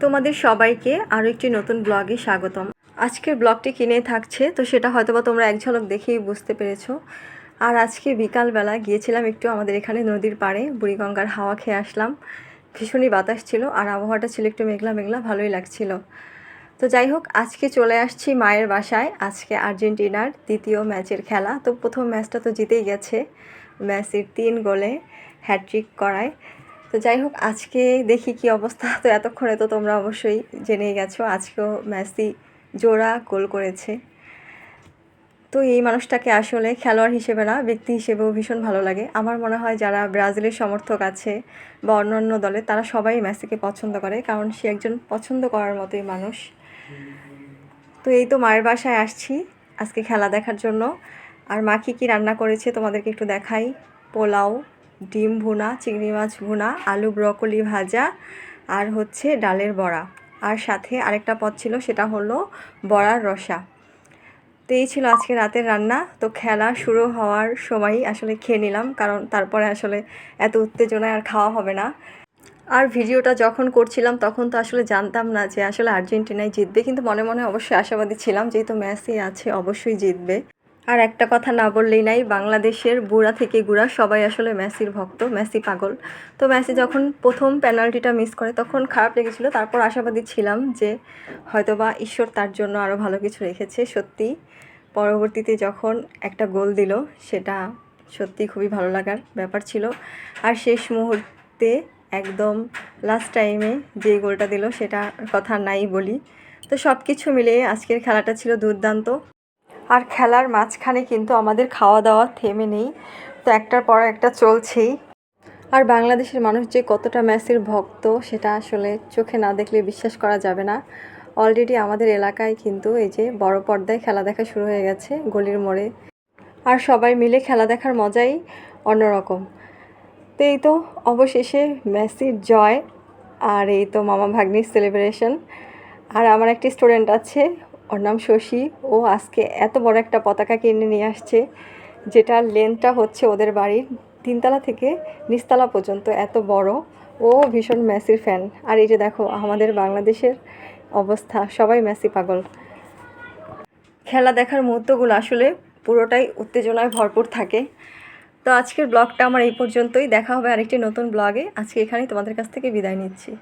তোমাদের সবাইকে আরও একটি নতুন ব্লগে স্বাগতম। আজকের ব্লগটি কিনে থাকছে, তো সেটা হয়তোবা তোমরা এক ঝলক দেখেই বুঝতে পেরেছো। আর আজকে বিকালবেলা গিয়েছিলাম একটু আমাদের এখানে নদীর পাড়ে, বুড়িগঙ্গার হাওয়া খেয়ে আসলাম। ভীষণই বাতাস ছিল আর আবহাওয়াটা ছিল একটু মেঘলা মেঘলা, ভালোই লাগছিল। তো যাই হোক, আজকে চলে আসছি মায়ের বাসায়। আজকে আর্জেন্টিনার দ্বিতীয় ম্যাচের খেলা। তো প্রথম ম্যাচটা তো জিতেই গেছে, মেসির 3 গোলে হ্যাটট্রিক করায়। তো যাই হোক, আজকে দেখি কি অবস্থা। তো এতক্ষণে তো তোমরা অবশ্যই জেনেই গেছো, আজকেও মেসি জোড়া গোল করেছে। তো এই মানুষটাকে আসলে খেলোয়াড় হিসেবে না, ব্যক্তি হিসেবেও ভীষণ ভালো লাগে। আমার মনে হয় যারা ব্রাজিলের সমর্থক আছে বা অন্যান্য দলে, তারা সবাই মেসিকে পছন্দ করে, কারণ সে একজন পছন্দ করার মতোই মানুষ। তো এই তো মায়ের বাসায় আসছি আজকে খেলা দেখার জন্য। আর মা কী রান্না করেছে তোমাদেরকে একটু দেখাই। পোলাও, ডিম ভুনা, চিংড়ি মাছ ভুনা, আলু ব্রকলি ভাজা, আর হচ্ছে ডালের বড়া। আর সাথে আরেকটা পদ ছিল, সেটা হলো বড়ার রসা। তো এই ছিল আজকে রাতের রান্না। তো খেলা শুরু হওয়ার সময়ই আসলে খেয়ে নিলাম, কারণ তারপরে আসলে এত উত্তেজনায় আর খাওয়া হবে না। আর ভিডিওটা যখন করছিলাম তখন তো আসলে জানতাম না যে আসলে আর্জেন্টিনাই জিতবে, কিন্তু মনে মনে অবশ্যই আশাবাদী ছিলাম, যেহেতু মেসি আছে অবশ্যই জিতবে। আর একটা কথা না বললেই নাই, বাংলাদেশের বুড়া থেকে গুড়া সবাই আসলে মেসির ভক্ত, মেসি পাগল। তো মেসি যখন প্রথম পেনাল্টিটা মিস করে তখন খারাপ লেগেছিলো, তারপর আশাবাদী ছিলাম যে হয়তোবা ঈশ্বর তার জন্য আরও ভালো কিছু রেখেছে। সত্যি পরবর্তীতে যখন একটা গোল দিল, সেটা সত্যি খুবই ভালো লাগার ব্যাপার ছিল। আর শেষ মুহূর্তে একদম লাস্ট টাইমে যে গোলটা দিল, সেটা কথা নাই বলি। তো সব কিছু মিলিয়ে আজকের খেলাটা ছিল দুর্দান্ত। আর খেলার মাঝখানে কিন্তু আমাদের খাওয়া দাওয়া থেমে নেই, তো একটার পর একটা চলছেই। আর বাংলাদেশের মানুষ যে কতটা মেসির ভক্ত, সেটা আসলে চোখে না দেখলে বিশ্বাস করা যাবে না। অলরেডি আমাদের এলাকায় কিন্তু এই যে বড় পর্দায় খেলা দেখা শুরু হয়ে গেছে গলির মোড়ে। আর সবাই মিলে খেলা দেখার মজাই অন্যরকম। তো এই তো অবশেষে মেসির জয়। আর এই তো মামা ভাগ্নির সেলিব্রেশন। আর আমার একটি স্টুডেন্ট আছে, ওর নাম শশী। ও আজকে এত বড় একটা পতাকা কিনে নিয়ে আসছে, যেটার লেন্থটা হচ্ছে ওদের বাড়ির 3তলা থেকে নিচতলা পর্যন্ত এত বড়। ও ভীষণ মেসির ফ্যান। আর এই যে দেখো আমাদের বাংলাদেশের অবস্থা, সবাই মেসি পাগল। খেলা দেখার মুহূর্তগুলো আসলে পুরোটাই উত্তেজনায় ভরপুর থাকে। তো আজকের ব্লগটা আমার এই পর্যন্তই। দেখা হবে আরেকটি নতুন ব্লগে। আজকে এখানেই তোমাদের কাছ থেকে বিদায় নিচ্ছি।